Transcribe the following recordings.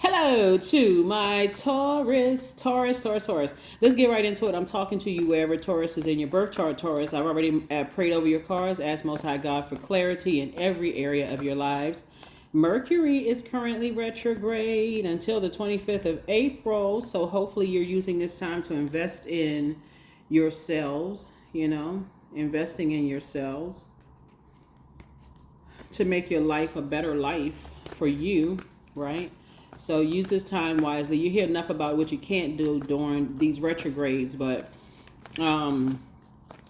Hello to my Taurus. Let's get right into it. I'm talking to you wherever Taurus is in your birth chart, Taurus. I've already prayed over your cards, asked Most High God for clarity in every area of your lives. Mercury is currently retrograde until the 25th of April, so hopefully you're using this time to invest in yourselves, investing in yourselves to make your life a better life for you, right? So use this time wisely. You hear enough about what you can't do during these retrogrades, but the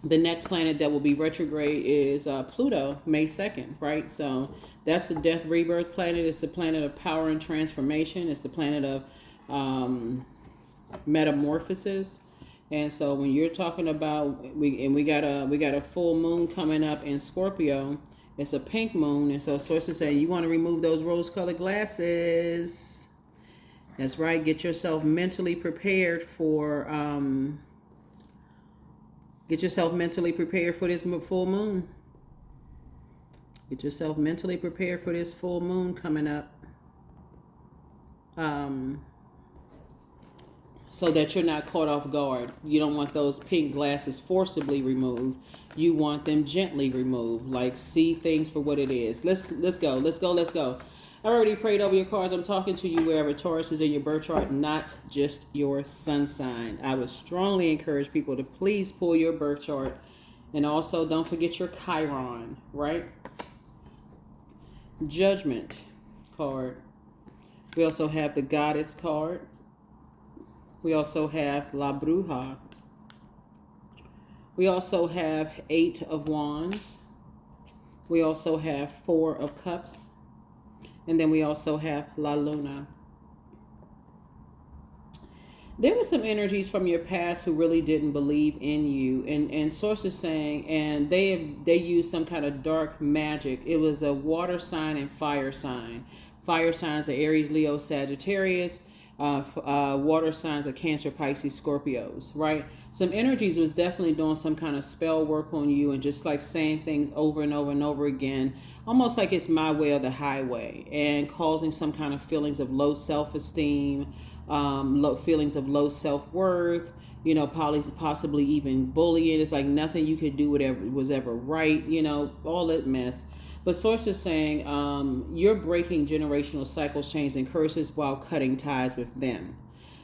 next planet that will be retrograde is Pluto, May 2nd, right? So that's the death rebirth planet. It's the planet of power and transformation. It's the planet of metamorphosis. And so when you're talking about we got a full moon coming up in Scorpio. It's a pink moon, and so sources say you want to remove those rose-colored glasses. That's right. Get yourself mentally prepared for this full moon. Get yourself mentally prepared for this full moon coming up. So that you're not caught off guard. You don't want those pink glasses forcibly removed. You want them gently removed. Like, see things for what it is. Let's go. I already prayed over your cards. I'm talking to you wherever Taurus is in your birth chart, not just your sun sign. I would strongly encourage people to please pull your birth chart. And also, don't forget your Chiron, right? Judgment card. We also have the Goddess card. We also have La Bruja. We also have 8 of Wands. We also have 4 of Cups. And then we also have La Luna. There were some energies from your past who really didn't believe in you. And sources saying, and they used some kind of dark magic. It was a water sign and fire sign. Fire signs are Aries, Leo, Sagittarius. Water signs are Cancer, Pisces, Scorpios, right? Some energies was definitely doing some kind of spell work on you and just like saying things over and over and over again, almost like it's my way or the highway, and causing some kind of feelings of low self-esteem, feelings of low self-worth, possibly even bullying. It's like nothing you could do was ever right, all that mess. But sources saying you're breaking generational cycles, chains, and curses while cutting ties with them.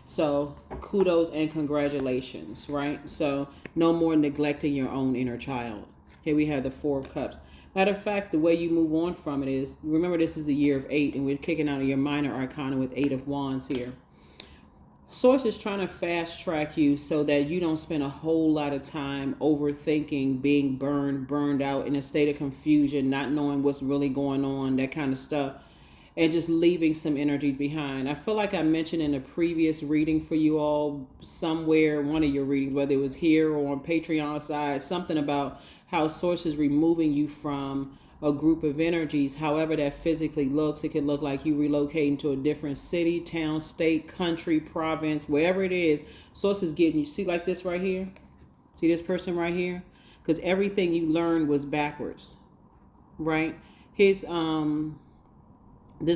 So kudos and congratulations, right? So no more neglecting your own inner child. Here we have the 4 of Cups. Matter of fact, the way you move on from it is, remember this is the year of 8, and we're kicking out of your minor arcana with 8 of Wands here. Source is trying to fast track you so that you don't spend a whole lot of time overthinking, being burned out in a state of confusion, not knowing what's really going on, that kind of stuff, and just leaving some energies behind. I feel like I mentioned in a previous reading for you all, somewhere, one of your readings, whether it was here or on Patreon side, something about how Source is removing you from a group of energies, however that physically looks. It could look like you relocating to a different city, town, state, country, province, wherever it is. Source is getting you. See like this right here? See this person right here? Because everything you learned was backwards, right? This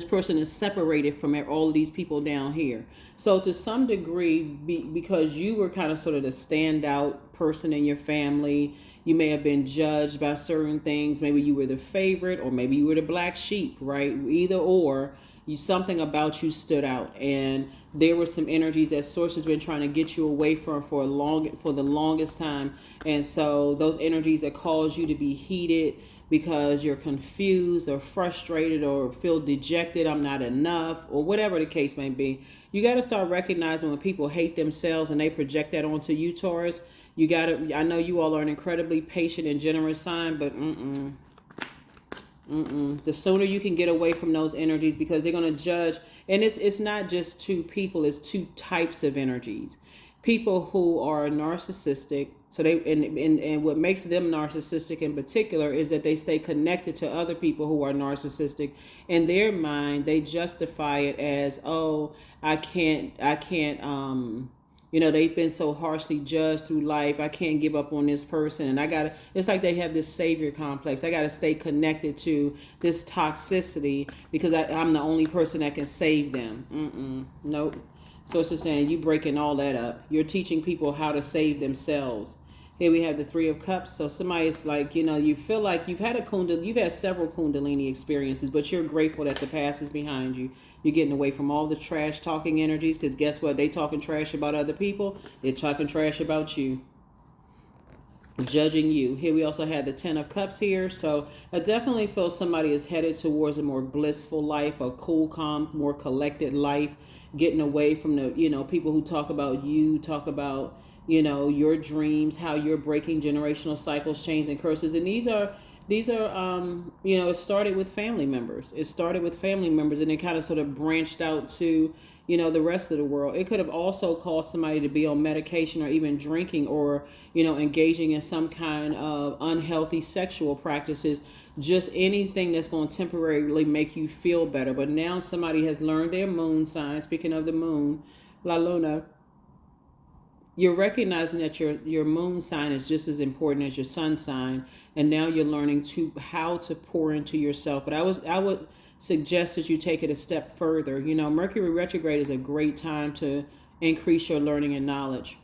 person is separated from all of these people down here. So to some degree, because you were kind of sort of the standout person in your family, you may have been judged by certain things. Maybe you were the favorite, or maybe you were the black sheep, right? Either or, something about you stood out. And there were some energies that Source has been trying to get you away from for the longest time. And so those energies that cause you to be heated because you're confused or frustrated or feel dejected, I'm not enough, or whatever the case may be. You got to start recognizing when people hate themselves and they project that onto you, Taurus. I know you all are an incredibly patient and generous sign, but the sooner you can get away from those energies, because they're going to judge. And it's not just 2 people, it's 2 types of energies. People who are narcissistic, so and what makes them narcissistic in particular is that they stay connected to other people who are narcissistic. In their mind, they justify it as, oh, I can't You know, they've been so harshly judged through life. I can't give up on this person. And I got to, it's like they have this savior complex. I got to stay connected to this toxicity because I'm the only person that can save them. Nope. So it's just saying you breaking all that up. You're teaching people how to save themselves. Here we have the Three of Cups. So somebody's like, you know, you feel like you've had you've had several Kundalini experiences, but you're grateful that the past is behind you. You're getting away from all the trash talking energies, because guess what? They talking trash about other people. They're talking trash about you, judging you. Here we also have the Ten of Cups here. So I definitely feel somebody is headed towards a more blissful life, a cool, calm, more collected life, getting away from the, you know, people who talk about you, talk about, you know, your dreams, how you're breaking generational cycles, chains, and curses. And these are you know, it started with family members. It started with family members, and it kind of sort of branched out to, you know, the rest of the world. It could have also caused somebody to be on medication or even drinking, or, you know, engaging in some kind of unhealthy sexual practices, just anything that's going to temporarily make you feel better. But now somebody has learned their moon sign. Speaking of the moon, La Luna, you're recognizing that your moon sign is just as important as your sun sign, and now you're learning how to pour into yourself. But I would suggest that you take it a step further. You know, Mercury retrograde is a great time to increase your learning and knowledge.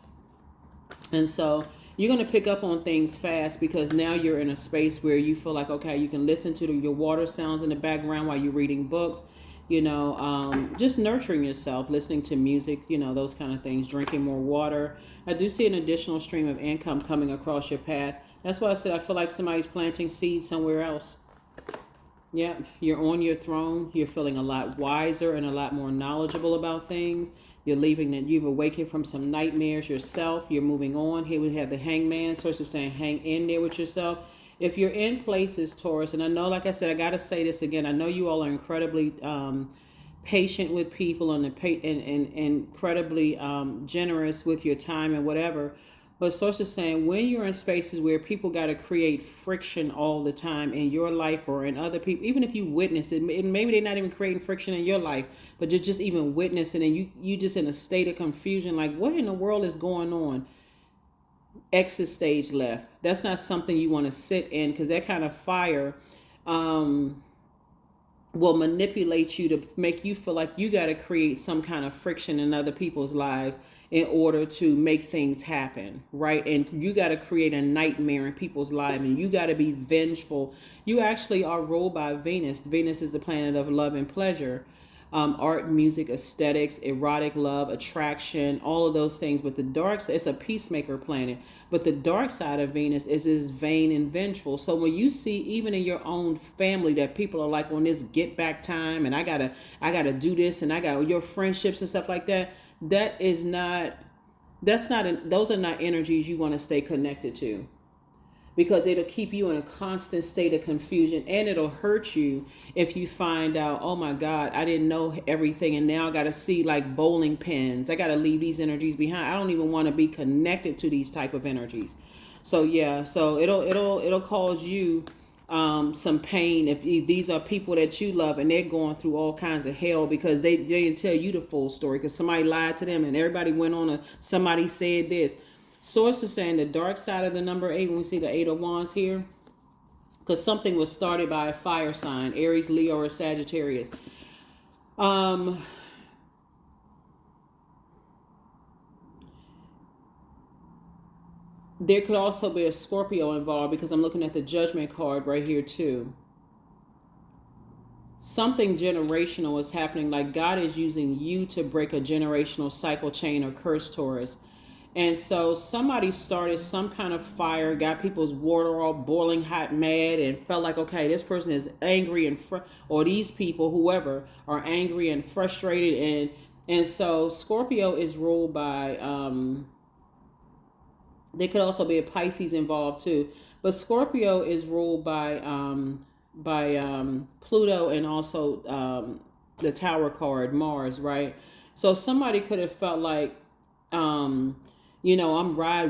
And so you're going to pick up on things fast, because now you're in a space where you feel like, okay, you can listen to your water sounds in the background while you're reading books. You know, just nurturing yourself, listening to music, you know, those kind of things, drinking more water. I do see an additional stream of income coming across your path. That's why I said I feel like somebody's planting seeds somewhere else. Yeah, you're on your throne. You're feeling a lot wiser and a lot more knowledgeable about things. You're leaving that you've awakened from some nightmares yourself. You're moving on. Here we have the Hangman. So it's just saying hang in there with yourself. If you're in places, Taurus, and I know, like I said, I got to say this again. I know you all are incredibly patient with people and incredibly generous with your time and whatever. But Source is saying when you're in spaces where people got to create friction all the time in your life or in other people, even if you witness it, maybe they're not even creating friction in your life, but you're just even witnessing, and you just in a state of confusion, like what in the world is going on? Exit stage left. That's not something you want to sit in, because that kind of fire will manipulate you to make you feel like you got to create some kind of friction in other people's lives in order to make things happen, right? And you got to create a nightmare in people's lives, and you got to be vengeful. You actually are ruled by Venus. Venus is the planet of love and pleasure. Art, music, aesthetics, erotic love, attraction, all of those things. But the dark side, it's a peacemaker planet. But the dark side of Venus is vain and vengeful. So when you see, even in your own family, that people are like on this get back time, and I gotta do this, and I got your friendships and stuff like that. Those are not energies you want to stay connected to, because it'll keep you in a constant state of confusion, and it'll hurt you if you find out, oh my God, I didn't know everything, and now I got to see like bowling pins. I got to leave these energies behind. I don't even want to be connected to these type of energies. So yeah, so it'll cause you some pain if these are people that you love and they're going through all kinds of hell because they didn't tell you the full story, because somebody lied to them and everybody went on somebody said this. Source is saying the dark side of the number 8, when we see the 8 of Wands here, because something was started by a fire sign, Aries, Leo, or Sagittarius. There could also be a Scorpio involved, because I'm looking at the Judgment card right here too. Something generational is happening, like God is using you to break a generational cycle, chain, or curse, Taurus. And so somebody started some kind of fire, got people's water all boiling hot, mad, and felt like, okay, this person is angry and or these people, whoever, are angry and frustrated. And so Scorpio is ruled by, there could also be a Pisces involved too. But Scorpio is ruled by Pluto, and also the Tower card, Mars, right? So somebody could have felt like, you know,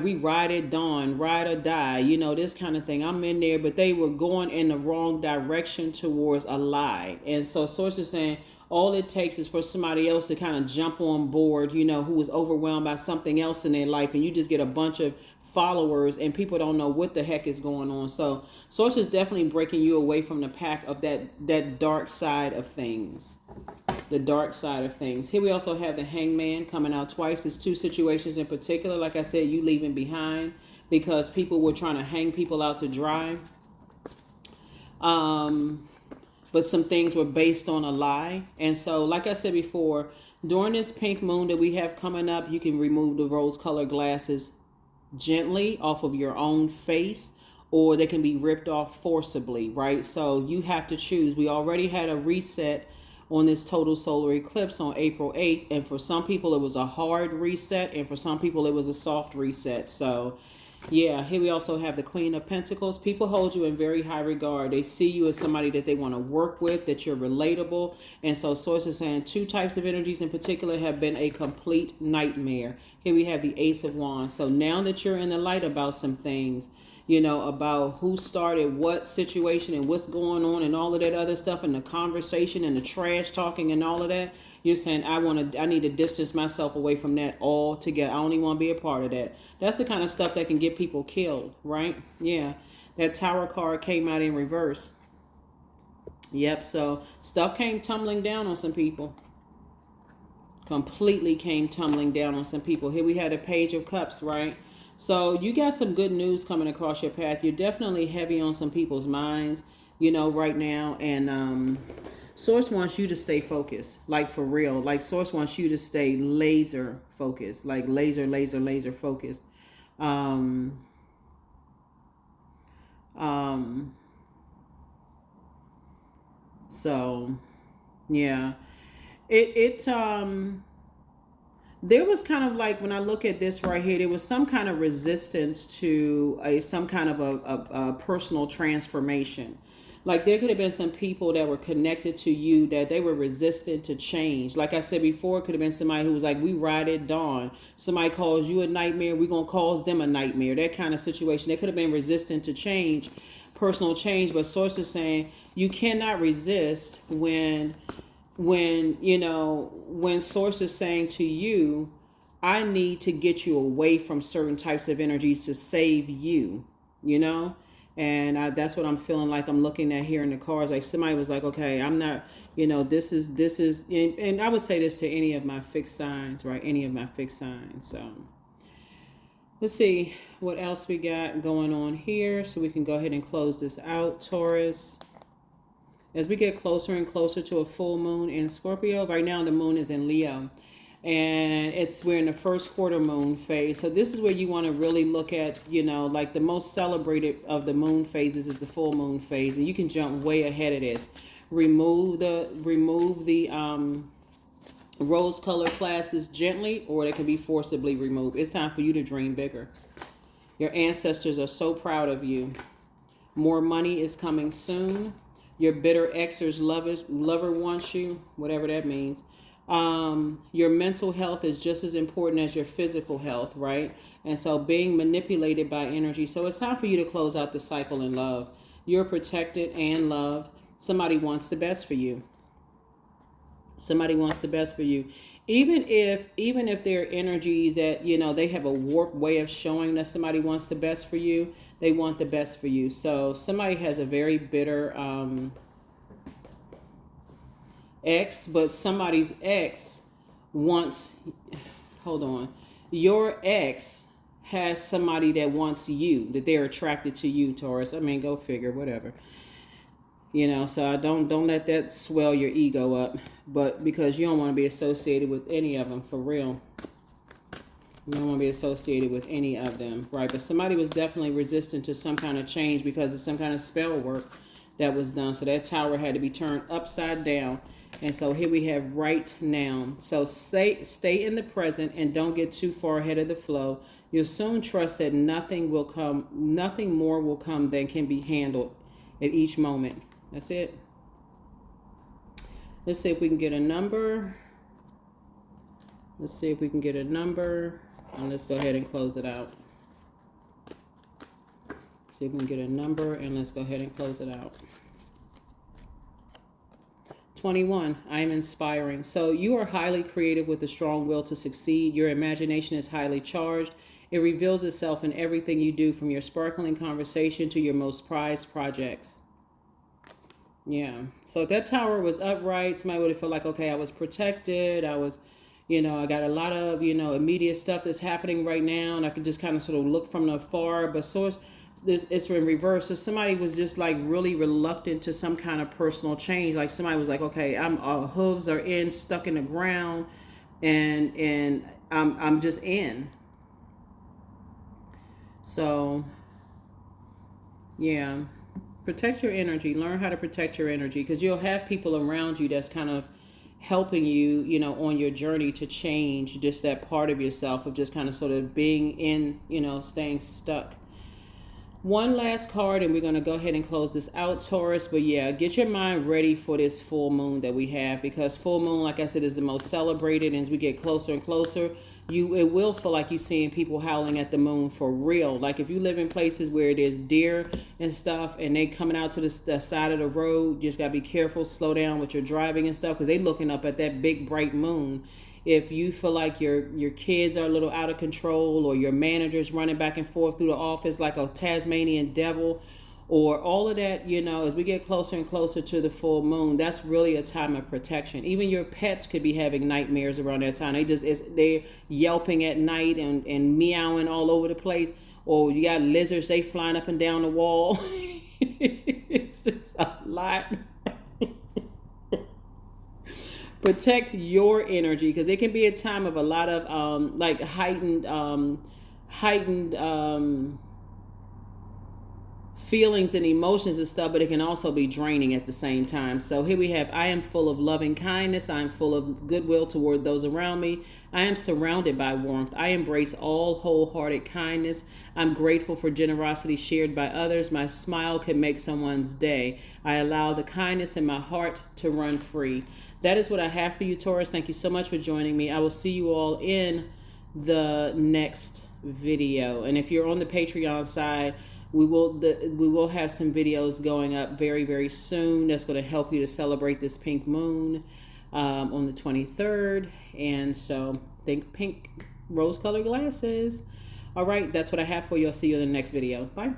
we ride at dawn, ride or die, you know, this kind of thing. I'm in there, but they were going in the wrong direction towards a lie. And so Source is saying, all it takes is for somebody else to kind of jump on board, you know, who is overwhelmed by something else in their life, and you just get a bunch of followers and people don't know what the heck is going on. So Source is definitely breaking you away from the pack of that dark side of things. The dark side of things. Here we also have the Hangman coming out twice. It's two situations in particular. Like I said, you leaving behind because people were trying to hang people out to dry. But some things were based on a lie. And so, like I said before, during this pink moon that we have coming up, you can remove the rose-colored glasses gently off of your own face, or they can be ripped off forcibly, right? So you have to choose. We already had a reset on this total solar eclipse on April 8th. And for some people, it was a hard reset. And for some people, it was a soft reset. So yeah, here we also have the Queen of Pentacles. People hold you in very high regard. They see you as somebody that they want to work with, that you're relatable. And so Source is saying two types of energies in particular have been a complete nightmare. Here we have the Ace of Wands. So now that you're in the light about some things, you know, about who started what situation and what's going on and all of that other stuff, and the conversation and the trash talking and all of that, you're saying, I need to distance myself away from that altogether. I don't even want to be a part of that. That's the kind of stuff that can get people killed, right? Yeah. That Tower card came out in reverse. Yep. So stuff came tumbling down on some people. Completely came tumbling down on some people. Here we had a Page of Cups, right? So you got some good news coming across your path. You're definitely heavy on some people's minds, you know, right now. And Source wants you to stay focused, like for real. Like Source wants you to stay laser focused, like laser focused. So yeah, there was kind of like, when I look at this right here, there was some kind of resistance to some kind of a personal transformation. Like there could have been some people that were connected to you that they were resistant to change. Like I said before, it could have been somebody who was like, we ride at dawn. Somebody calls you a nightmare, we're going to cause them a nightmare. That kind of situation. They could have been resistant to change, personal change. But Source is saying you cannot resist when Source is saying to you, I need to get you away from certain types of energies to save you, you know? And that's what I'm feeling like I'm looking at here in the cards. Like somebody was like, okay, I'm not, you know, this is, and I would say this to any of my fixed signs, right? Any of my fixed signs. So let's see what else we got going on here so we can go ahead and close this out, Taurus. As we get closer and closer to a full moon in Scorpio, right now the moon is in Leo. And we're in the first quarter moon phase. So this is where you want to really look at, you know, like the most celebrated of the moon phases is the full moon phase. And you can jump way ahead of this. Remove the rose colored glasses gently, or they can be forcibly removed. It's time for you to dream bigger. Your ancestors are so proud of you. More money is coming soon. Your bitter ex's lover wants you, whatever that means. Your mental health is just as important as your physical health, right? And so being manipulated by energy. So it's time for you to close out the cycle in love. You're protected and loved. Somebody wants the best for you. Somebody wants the best for you. Even if there are energies that, you know, they have a warped way of showing that somebody wants the best for you, they want the best for you. So somebody has a very bitter ex, but somebody's ex wants, hold on, your ex has somebody that wants you, that they're attracted to you, Taurus. I mean, go figure, whatever. You know, so don't let that swell your ego up, but because you don't want to be associated with any of them, for real. You don't want to be associated with any of them, right? But somebody was definitely resistant to some kind of change because of some kind of spell work that was done. So that tower had to be turned upside down. And so here we have right now. So stay in the present and don't get too far ahead of the flow. You'll soon trust that nothing more will come than can be handled at each moment. That's it. Let's see if we can get a number. Let's see if we can get a number. And let's go ahead and close it out. See if we can get a number and let's go ahead and close it out. 21, I am inspiring. So you are highly creative with a strong will to succeed. Your imagination is highly charged. It reveals itself in everything you do, from your sparkling conversation to your most prized projects. Yeah. So if that tower was upright, somebody would have felt like, okay, I was protected. I was, I got a lot of, immediate stuff that's happening right now. And I could just kind of sort of look from afar. But source, this it's in reverse. So somebody was just like really reluctant to some kind of personal change. Like somebody was like, okay, I'm hooves are in, stuck in the ground, and I'm just in. So yeah. Protect your energy. Learn how to protect your energy, because you'll have people around you that's kind of helping you, on your journey to change just that part of yourself of just kind of sort of being in, staying stuck. One last card, and we're going to go ahead and close this out, Taurus. But yeah, get your mind ready for this full moon that we have, because full moon, like I said, is the most celebrated. And as we get closer and closer, it will feel like you're seeing people howling at the moon for real. Like if you live in places where there's deer and stuff, and they coming out to the side of the road, you just got to be careful, slow down with your driving and stuff, because they looking up at that big bright moon. If you feel like your kids are a little out of control, or your manager's running back and forth through the office like a Tasmanian devil, or all of that, as we get closer and closer to the full moon, that's really a time of protection. Even your pets could be having nightmares around that time. They're yelping at night and meowing all over the place. Or you got lizards, they flying up and down the wall. It's just a lot. Protect your energy, because it can be a time of a lot of like heightened feelings and emotions and stuff, but it can also be draining at the same time. So here we have, I am full of loving kindness. I am full of goodwill toward those around me. I am surrounded by warmth. I embrace all wholehearted kindness. I'm grateful for generosity shared by others. My smile can make someone's day. I allow the kindness in my heart to run free. That is what I have for you, Taurus. Thank you so much for joining me. I will see you all in the next video. And if you're on the Patreon side, we will have some videos going up very, very soon that's going to help you to celebrate this pink moon on the 23rd. And so think pink rose-colored glasses. All right, that's what I have for you. I'll see you in the next video. Bye.